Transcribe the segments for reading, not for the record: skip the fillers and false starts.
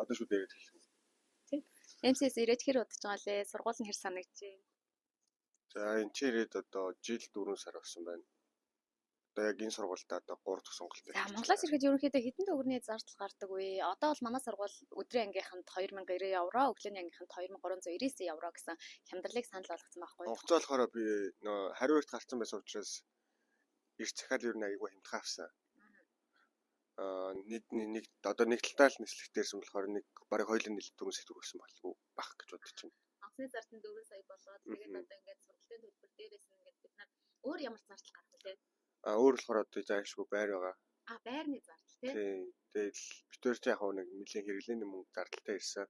одоо шүү дээрээ хэлсэн. Тийм. MCS ирээд хэр удаж байгаа лээ? Сургууль нь хэр санагдчихэ? За энэ ч ирээд одоо жил 4 сар болсон байна. Одоо яг энэ сургуультай одоо 3 дахь сонголт За Монголоос ирэхэд ерөнхийдөө хэдэн төгрөний зардал гардаг вэ? Одоо бол манай сургууль өдрийн ангийнханд 2090 евро, өглөөний ангийнханд 2399 евро гэсэн хямдралыг санал болгосон байхгүй юу? Монголцоо болохоор би нөө хариу урт гарсан байсан учраас эрт захиал ер нь аягүй хямдхан авсан. Нэг одоо нэг талдаа л нислэгтэрсэн болохоор нэг бараг хоёулын нийлд 4 сая төгрөсөн болов бах гэж бодож байна. Анхны зардал нь 4 сая болоод тэгээд одоо ингээд сургуулийн төлбөр дээрээс нь ингээд бид нар өөр ямар зардал гарах вэ? Өөр болохоор одоо заашгүй байр байгаа. Байрны зардал тийм. Тэгээд битүүр чи яг нэг нэлийн хэрэглээний мөнгө зардалтай ирсэн.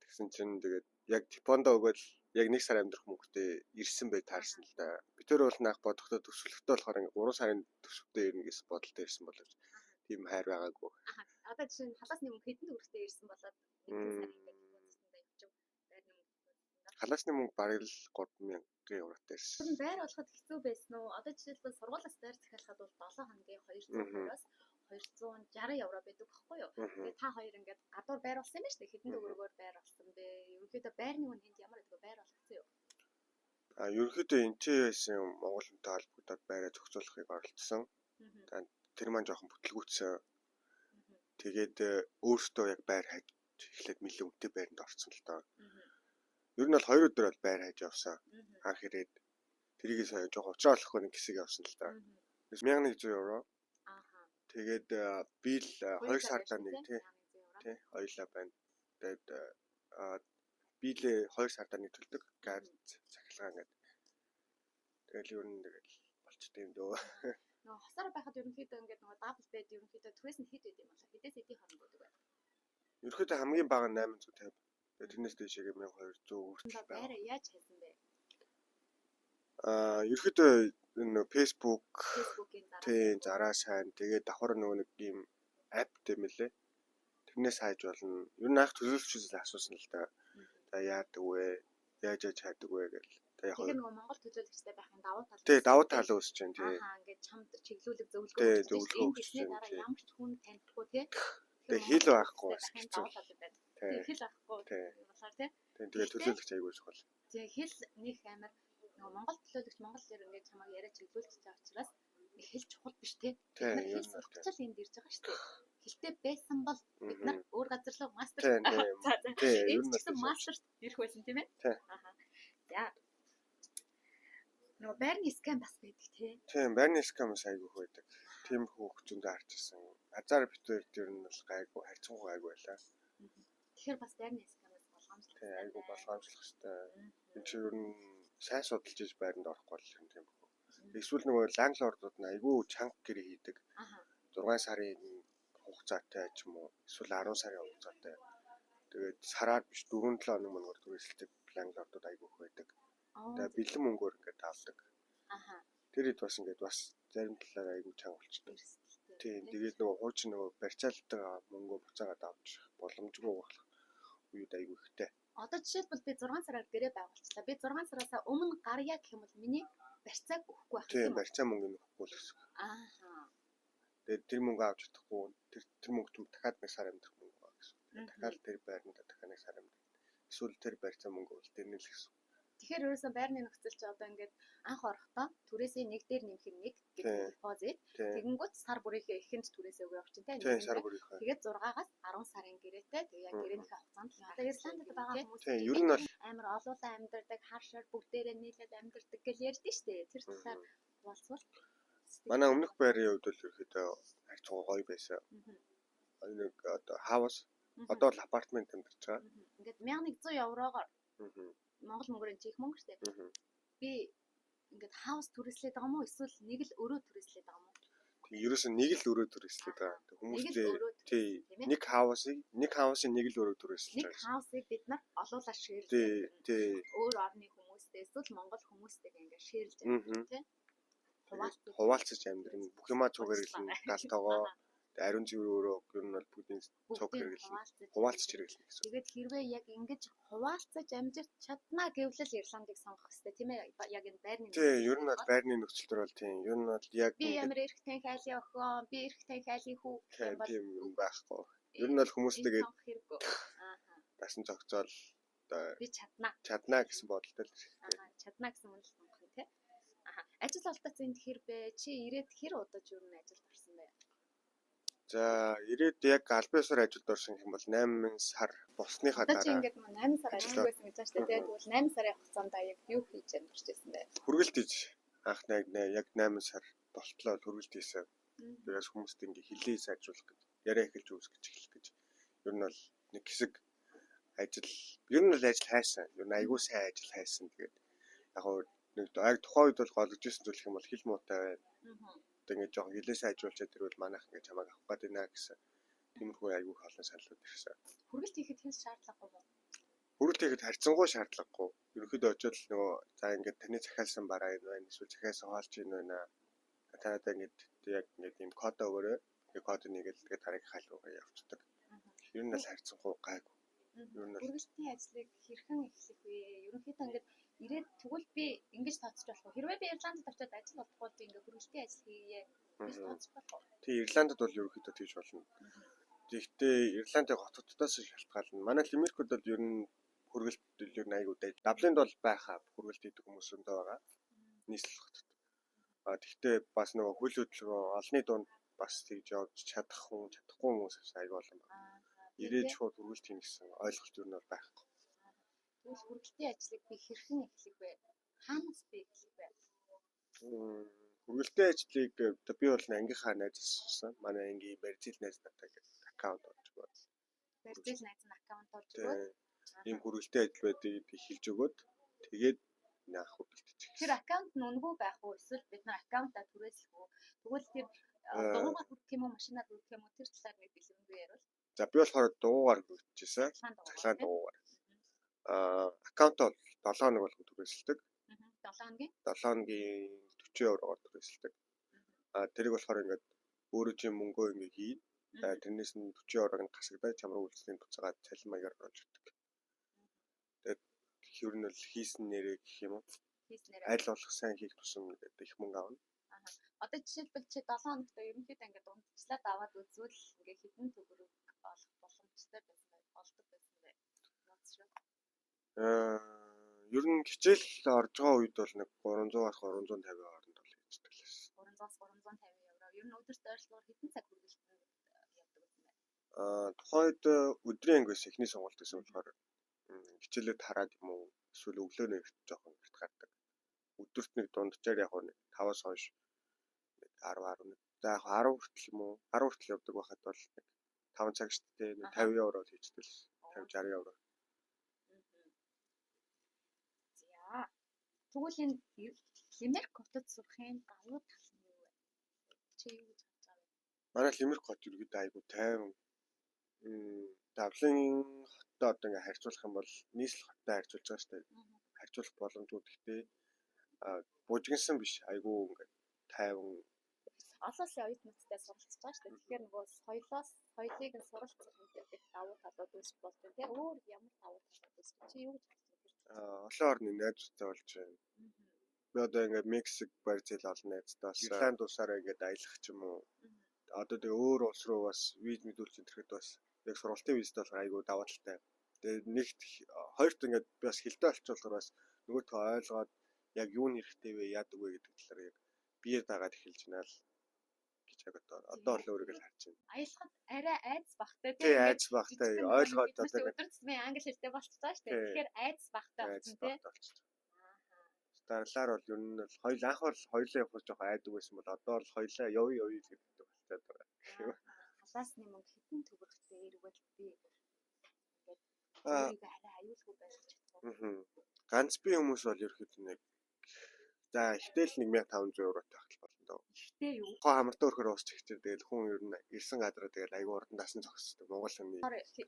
Тэгсэн чинь тэгээд яг Япондоо өгөөл яг 1 сар амьдрах мөнгөтэй ирсэн бай таарсан л да. Битүүр бол наах бодохдоо төсвөлтөө болохоор 3 сарын төсвөлтөө ирнэ гэсэн бодолтой ирсэн боловч тийм хайр байгаагүй. Одоо жишээ нь халаасны мөнгө хэдэн төгрөгтэй ирсэн болоод 1 сар ингээд явчихсан байрны мөнгө. Халаасны мөнгө бараг л 3000 евротой ирсэн. Тэр байр болоход хэцүү байсан уу? Одоо жишээлбэл сургуулиас байр захиалахад бол 7 хоногийн 200-аас 260 евро байдаг байхгүй юу? Тэгээд та хоёр ингээд гадуур байр болсон юм байна шүү дээ. Хэдэн төгрөгөөр байр болсон бэ? Ерөнхийдөө байрны үн энд ямар гэдэг байр болгоцсон юу? Ерөнхийдөө энтэй байсан Монгол Хүнтэй холбогдоод байраа зохицуулахыг оролдсон. Тэр маань жоохон бүтлгүүцсэн. Тэгээд өөртөө яг байр хайж эхлээд нэлээд үнэтэй байранд орсон л доо. Ер нь бол 2 өдөр бол байр хайж явсан. Анх ирээд тэрийг сая жоохон уучраа олохгүй нэг хэсэг явсан л доо. 1100 евро. Тэгээд би л 2 сардаа нэг тий хоёлаа байна. Тэгээд би л 2 сардаа нэг төлдөг газ цахилгаан гэдэг. Тэгэл ер нь тэгэл болчтой юм дөө. Нөгөө хосоор байхад ерөнхийдөө ингээд нөгөө дабл бед ерөнхийдөө түрээс нь хэд байд юм бол хэдээс хэдийн хооронд байдаг вэ? Ерөнхийдөө хамгийн бага нь 850. Тэгээд тэрнээс дэшегээ 1200 хүртэл байна. Байраа яаж хайсан бэ? Ерөнхийдөө нөгөө Facebook-ийн зараа сайн. Тэгээд давхар нөгөө нэг юм апп гэмэлээ. Тэрнээс хайж болно. Ер нь анх төлөөлөгчөөс асуусан л да. За яадаг вэ? Яаж хайдаг вэ гэл. Тэгэхээр нөгөө Монгол төлөөлөгчтэй байхын давуу тал. Тий, давуу тал үүсэж байна тий. Ингээд чамд чиглүүлэг зөвлөгөө өгсөн. Тэсний дараа ямар ч хүн танихгүй тий. Тэгээ хэл байхгүй хэцүү. Тий, хэл авахгүй болохоор тий. Тэгээ төлөөлөгч аягүй чухал. Тэгээ хэл нэг амар нөгөө Монгол төлөөлөгч Монгол дээр ингээд чамайг яриа чиглүүлж байгаа учраас хэл чухал биш тий. Хэл сурталчил энд ирж байгаа шүү дээ. Хэлтэй байсан бол бид нар өөр газар руу мастер. Тий, ер нь гэсэн мастерт ирэх байсан тийм ээ. За нөгөө байрны скам бас байдаг тий. Тийм, байрны скам айгүй байдаг. Тийм хөөгчөнд харж ирсэн. Азар битүүр дээр нь бол гайгүй харьцангуй гайгүй байлаа. Тэгэхээр бас байрны скамаас болгоомжлох. Тийм, айгүй болгоомжлох хэрэгтэй. Энэ чинь ер нь сайн судалж иж байранд орохгүй л юм тийм үү. Эсвэл нөгөө ландлордууд нь айгүй чанга гэрээ хийдэг. 6 сарын хугацаатай ч юм уу эсвэл 10 сарын хугацаатай. Тэгээд сараар биш 4-7 хоног мөнгөөр түрээсэлдэг ландлордууд айгүй их байдаг. Тэгээд бэлэн мөнгөөр ингээд авдаг. Тэр хэд бас ингээд бас зарим талаараа айгүй чанга болчтой. Тийм, тэгээд нөгөө хуучин нөгөө барьцаалдаг мөнгөө буцаагаад авч боломжгүй болох үед айгүй ихтэй. Одоо жишээлбэл би 6 сараар гэрээ байгуулчлаа. Би 6 сараас өмнө гарья гэх юм бол миний барьцааг өгөхгүй байх юм. Тийм, барьцаа мөнгөний өгөхгүй л гэсэн. Тэгээд тэр мөнгө авч чадахгүй. Тэр мөнгө ч дахиад 1 сар амьдрах мөнгө байна гэсэн. Дахиад тэр байранд дахиад 1 сар амьдрах. Эсвэл тэр барьцаа мөнгө бол тэр нэл гэсэн. Тэгэхээр ерөөсөө байрны нөхцөл чи одоо ингээд анх орохдоо түрээсээ нэг дээр нэмэх нэг гэдэг депозит. Тэгэнгүүт сар бүрийнхээ эхэнд түрээсээ өгөө явчих тийм. Тэгээд 6-аас 10 сарын гэрээтэй тэг яг гэрээнийхээ хугацаанд одоо Ирландд байгаа хүмүүс тийм ер нь бол амар олуулан амьдардаг, хар шар бүгдээрээ нийлээд амьдардаг гэж ярьдэн штэ. Тэр талаар болцвол манай өмнөх байрын хувьд бол ерөөдөө харьцангуй гоё байсан. Нэг одоо хаус одоо л апартмент амьдарч байгаа. Ингээд 1100 еврогоор Монгол мөнгөөр чих мөнгө штэ. Би ингээд хаус түрээслээд байгаа мó эсвэл нэг л өрөө түрээслээд байгаа мó? Ерөөсөө нэг л өрөө түрээслээд байгаа. Хүмүүстэй тий нэг хаусын нэг л өрөө түрээслэж байгаа. Нэг хаусыг бид нар олуулаа шеэрлж тий өөр орны хүмүүстэй эсвэл Монгол хүмүүстэйг ингээд шеэрлж байгаа тий. Хуваалцаж амьдрын бүх юмаа цуг хэрэглэн галтайгоо ариун цэвэр өөрөө ер нь бол бүгдийн цуг хэрэглэн хуваалцаж хэрэглэн гэсэн. Тэгээд хэрвээ яг ингэж хуваалцаж амжирч чаднаа гэвэл Ирландыг сонгох хэрэгтэй тийм ээ. Яг энэ байрны тий ер нь бол байрны нөхцөл төр бол тийм ер нь бол яг би ямар эрхтэн хайлын охин би эрхтэн хайлын хүү тийм юм байхгүй. Ер нь бол хүмүүстэйгээ хэрэггүй. дасан зохицоол би чаднаа гэсэн бодолтой л. Чаднаа гэсэн үнэл сонгох юм тий. Ажил олдоц энд хэр бэ? Чи ирээд хэр удаж юу н ажилд орсон бэ? За, ирээд яг албан ёсоор ажилд орсон юм бол 8 сар болсныхаа дараа. Одоо чи ингээд 8 сар ажиллаж байсан гэж байна шүү дээ. Тэгвэл 8 сарын хугацаанд яг юу хийж амьдарч байсан бэ? Хүргэлт хийж анх яг 8 сар болтлоо хүргэлт хийсэн. Тэгээс хүмүүст ингээ хилээ сайжруулах гэж, яриа эхэлж үүсгэж эхлэх гэж. Ер нь бол нэг хэсэг ажил, ер нь бол ажил хайсан. Ер нь айгүй сайн ажил хайсан. Тэгээд яг нэг тухайн үед бол голж ирсэн зүйл юм бол хил муутай байна. Ингээд жоохон хилээ сайжруулчаад ирвэл манайх ингээд чамайг авах гээд байна гэсэн. Тиймэрхүү айгүй олон саналууд ирсэн. Хүргэлт хийхэд хэл шаардлагагүй юу? Хүргэлт хийхэд харьцангуй шаардлагагүй. Ерөнхийдөө очиод л нөгөө за ингээд таны захиалсан бараа энэ байна. Эсвэл захиалсан хаалж ийн байна. Танадаа ингээд яг ингээд ийм код өгөөрэй. Тэгээ код нэгээл тэгээ тарыг хаал руугаа явуулдаг. Ер нь л харьцангуй гайгүй. Ер нь хүргэлтийн ажлыг хэрхэн эхлэх вэ? Ерөнхийдөө ингээд ирээд тэгвэл би ингэж тооцож болох уу? Хэрвээ би Ирландд очиод ажил олох бол би ингээд хүргэлтийн ажил хийе гэж тооцох болох уу? Тий, Ирландд бол ерөнхийдөө тэгж болно. Гэхдээ Ирландын хотуудаас шалтгаална. Манай Лимеркуд бол ер нь хүргэлт ер нь айгүй дээ. Даблинд бол байхаа хүргэлт хийдэг хүмүүс өндөө байгаа. Нийслэл хотод. Гэхдээ бас нөгөө хөл хөдөлгөөн олонний дунд бас тэгж явж чадахгүй хүмүүс айгүй олон байна. Ирээд шууд хүргэлт хийнэ гэсэн ойлголт ер нь бол байхгүй. Тэгвэл хүргэлтийн ажлыг би хэрхэн эхлэх вэ? Хаанаас би эхлэх вэ? Хүргэлтийн ажлыг би бол ангийнхаа найзсан. Манай ангийн Барзил найз надад аккаунт олж өгөөд. Барзил найз нь аккаунт олж өгөөд ийм хүргэлтийн ажил байдгийг хэлж өгөөд тэгээд яах хүргэлт хийчих. Тэр аккаунт нь үнэгүй байх уу? Эсвэл бид нар аккаунтаа түрээслэх үү? Тэгвэл тэр дугуйгаар хүргэх юм уу, машинаар хүргэх юм уу? Тэр талаар нэг дэлгэрэнгүй яриул. За би болохоор дугуйгаар хүргэжсэн. Цахилгаан дугуйгаар. Аккаунт бол 7 хоног болгон түрээсэлдэг. 7 хоногийн 40 евроор түрээсэлдэг. Тэрийг болохоор ингээд өөрөө чинь мөнгөө ингээд хийн. Тэрнээс нь 40 еврог нь гасагдаад чам руу үйлчлэлийн буцаагаад цалин маягаар оруулж өгдөг. Тэгээд ер нь л хийсэн нэрээ гэх юм уу? Аль болох сайн хийх тусам гэдэг их мөнгө авна. Одоо жишээлбэл чи 7 хоногт ерөнхийдөө ингээд дундчлаад аваад үзвэл ингээд хэдэн төгрөг олох боломжтой байсан бай, олдог байсан бай. Ер нь хичээл орж байгаа үед бол нэг 300-аас 350 хооронд бол хийждэг лээс. 300-аас 350 евро. Ер нь өдөрт ойролцоогоор хэдэн цаг хүргэлтэнд явдаг байсан бэ? Тухайд өдрийн анги байсан эхний сонголт гэсэн болохоор хичээлээ хараад юм уу эсвэл өглөө нэг жоохон гэрт гардаг. Өдөрт нэг дунджаар яг нэг 5-аас хойш 10 за яг 10 хүртэл юм уу 10 хүртэл явдаг байхад бол нэг 5 цаг шүү дээ. 50 евро хийждэг л 50-60 евро. За. Тэгвэл энэ Лимерк хотод сурахын давуу тал нь юу вэ? Чи юу гэж бодож байгаа вэ? Манай Лимерк хот ерөөдөө айгу тайван. Давлын хоттой одоо ингээ харьцуулах юм бол нийслэл хоттой харьцуулж байгаа шүү дээ. Харьцуулах боломжгүй гэхдээ бужигнсан биш айгу ингээ тайван. Олонсын оюут нуттай суралцж байгаа шүү дээ. Тэгэхээр нөгөө соёлыг нь суралцах гэдэг давуу талууд үүсч болдог тийм өөр ямар давуу талууд үүсч чи юу гэж бодож байна? Олон орны найзтай болж байна. Би одоо ингээ Мексик, Бразил олон найзтай. Ирланд усаараа ингээ аялах ч юм уу. Одоо тэгээ өөр улс руу бас виз мэдүүлж ирэхэд бас яг сургалтын визтэй болохоор айгүй даваа талтай. Тэгээд нэгт хоёрт ингээ би бас хилтэй олчихвол бас нөгөөдхөө ойлгоод яг юу нь хэрэгтэй вэ, яадаг вэ гэдэг талаар яг бие дагаад эхэлж байна л гэж яг одоо л өөрийгөө л харж байна. Аялахад арай айц багтай тийм айц багтай ойлгоод одоо өдөр тутмын англи хэлтэй болчихлоо шүү дээ. Тэгэхээр айц багтай болсон тийм. Дараалаар бол ер нь л хоёул анх бол хоёулаа явах жоохон айдаг байсан бол одоо л хоёулаа явъя гэдэг болчиход байгаа. Халаасны мөнгө хэдэн төгрөгтэй эргүүл би ингээд өөрийгөө арай аюулгүй байлгаж чадсан. Ганц би хүмүүс бол ерөөхдөө нэг за ихтэл 1500 евротой байх болно доо. Ихтэй юу? Хоо хамартаа өрхөр уусч ихтэй тэгэл хүн ер нь ирсэн гадраа тэгэл аягүй урдан дасан зогсдог. Монгол хүний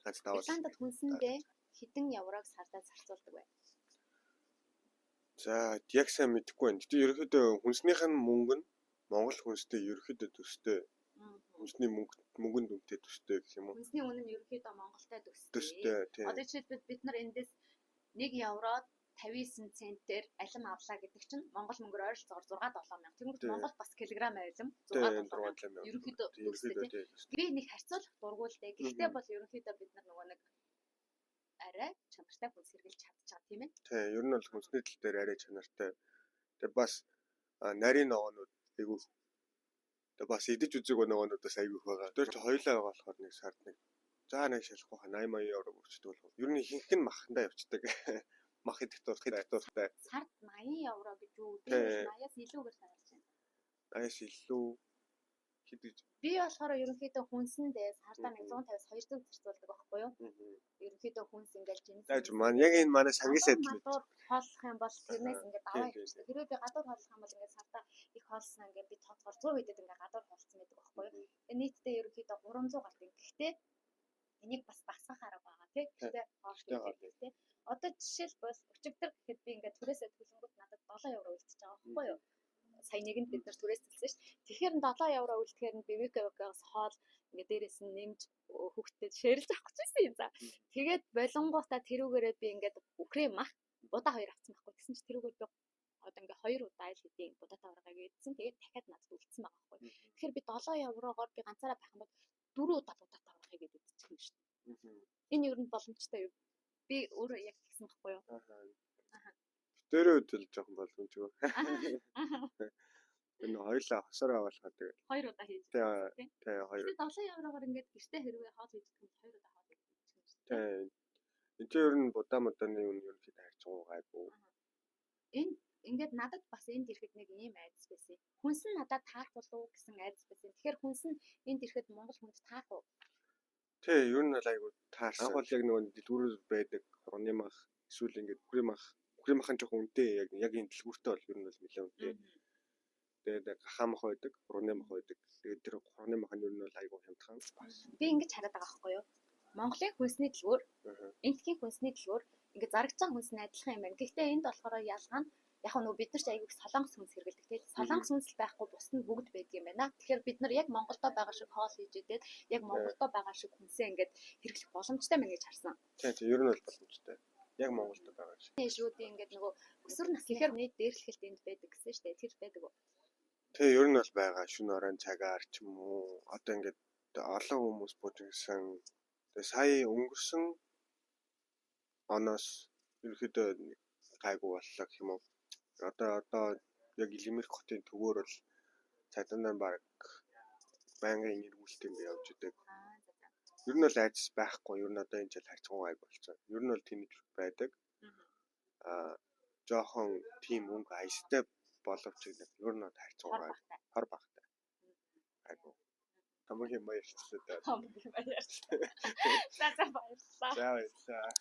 ганц даваа. Ирландд хүнсэндээ хэдэн еврог сардаа зарцуулдаг вэ? За яг сайн мэдэхгүй байна. Гэтэ ерөөхдөө хүнснийх нь мөнгө нь Монгол хүнстэй ерөөхдөө төстэй. Хүнсний мөнгөнд үнэтэй төстэй гэх юм уу? Хүнсний үнэ нь ерөөхдөө Монголтой төстэй. Төстэй тийм. Одоо жишээлбэл бид нар эндээс 1 евроод 59 центээр алим авлаа гэдэг чинь Монгол мөнгөөр ойролцоогоор 6-7 мянга. Тэгмэд Монгол бас килограмм алим 6-7 мянга. Ерөнхийдөө би нэг харьцуулах дурггүй л дээ. Гэхдээ бол ерөнхийдөө бид нар нөгөө нэг арай чанартай хүнс хэрглэж чадчихаа тийм ээ. Тийм, ер нь бол хүнсний тал дээр арай чанартай. Тэгээ бас нарийн ногоонууд айгүй. Тэгээ бас идэж үзэг ногоонуудаас айгүй байгаа. Тэр чи хоёулаа байгаа болохоор нэг сард нэг за нэг шалахгүй 80 евро өгчдөг болох. Ер нь ихэнх нь махандаа явцдаг. Мах идэх дуртай. Сард 80 евро гэж үү? Би 80-аас илүүгээр сануулж байна. 80-аас илүү хэдэж. Би болохоор ерөнхийдөө хүнсэндээ сардаа 150-аас 200 зарцуулдаг байхгүй юу? Ерөнхийдөө хүнс ингээл жинс. Яаж маань яг энэ манай сангисад л хооллох юм бол тэрнээс ингээд аваа хийдэг. Хэрвээ би гадуур хооллох юм бол ингээд сардаа их хоолсон ингээд би тооцоогоор 100 хэдэд ингээд гадуур хоолсон байдаг байхгүй юу? Нийтдээ ерөнхийдөө 300 гардаг. Гэхдээ энийг бас багсгах арга байгаа тий. Гэхдээ хооллох тий. Одоо жишээлбэл өчигдөр гэхэд би ингээд түрээсээ төлөнгөт надад 7 евро үлдчихэж байгаа байхгүй юу? Сая нэгэнд бид нар түрээс төлсөн шүү дээ. Тэгэхээр 7 евро үлдэхээр нь бибикээс хоол ингээд дээрээс нь нэмж хүүхдэд шеэрлж авах гэсэн юм за. Тэгээд болонгуудаа тэрүүгээрээ би ингээд үхрээ мах будаа 2 авсан байхгүй. Тэгсэн чи тэрүүгээр би одоо ингээд 2 удаа айл хэдийн будаатай ургаа гэдсэн. Тэгээд дахиад надад үлдсэн байгаа байхгүй. Тэгэхээр би 7 еврогоор би ганцаараа байх юм бол 4 удаа будаатай ургаа гэдэг үзчих юм шүү дээ. Энэ ер нь боломжтой юу? Би өөрөө яг тэгсэн байхгүй юу? Дээрээ үдэл жоохон боломжгүй. Энэ хоёлаа хосоор аваалгаа тэгээд 2 удаа хийж байгаа тийм. Тэгээ 2. 7 еврогоор ингээд гэртээ хэрвээ хоол хийж гэх юм 2 удаа хоол хийж гэх юм шүү дээ. Тийм. Энд ер нь будаа моданы юм ерөнхийдөө харьцангуй гайгүй. Энэ ингээд надад бас энд ирэхэд нэг ийм айдас байсан. Хүнс нь надад таахгүй уу гэсэн айдас байсан. Тэгэхээр хүнс нь энд ирэхэд Монгол хүнд таахгүй. Тий, ер нь айгүй таарсан. Анх бол яг нөгөө дэлгүүрээр байдаг урны мах эсвэл ингээд үхрийн махын жоохон үнэтэй яг энэ дэлгүүртээ бол ер нь бол нэлээд үнэтэй. Тэгээд гахаа мах байдаг, урны мах байдаг. Тэгээд тэр урны мах нь ер нь бол айгүй хямдхан. Би ингэж хараад байгаа байхгүй юу? Монголын хүнсний дэлгүүр, энтхийн хүнсний дэлгүүр ингээд зарагдж байгаа хүнс нь адилхан юм байна. Гэхдээ энд болохоор ялгаа нь яг нөгөө бид нар ч айгүй солонгос хүнс хэрэглэдэг тийм. Солонгос хүнс л байхгүй бус нь бүгд байдаг юм байна. Тэгэхээр бид нар яг Монголдо байгаа шиг хоол хийж идээд яг Монголдо байгаа шиг хүнсээ ингээд хэрэглэх боломжтой мэн гэж харсан. Тийм, ер нь бол боломжтой. Яг Монголдо байгаа шиг. Тийм шүү дээ ингээд нөгөө өсвөр насныхаар нийт дээрлэхэлт энд байдаг гэсэн шүү дээ. Тэр байдаг уу? Тийм, ер нь бол байгаа. Шөнө оройн цагаар ч юм уу. Одоо ингээд олон хүмүүс бужигсан. Тэгээ сая өнгөрсөн оноос ерөөхдөө гайгүй боллоо гэх юм уу. Одоо яг Илмэрх хотын төвөөр бол цагдаа баг байнгын эргүүлэлт ингэ явж идэг. Ер нь бол айдас байхгүй. Ер нь одоо энэ жил харьцангуй гайг болсон. Ер нь бол тэнэг байдаг. Жохон тийм өнгө аястай боловч ер нь харьцангуй хор багтай. Айгу. Хамгийн баярлалаа. Хамгийн баярлалаа. За баярлалаа. За баярлалаа.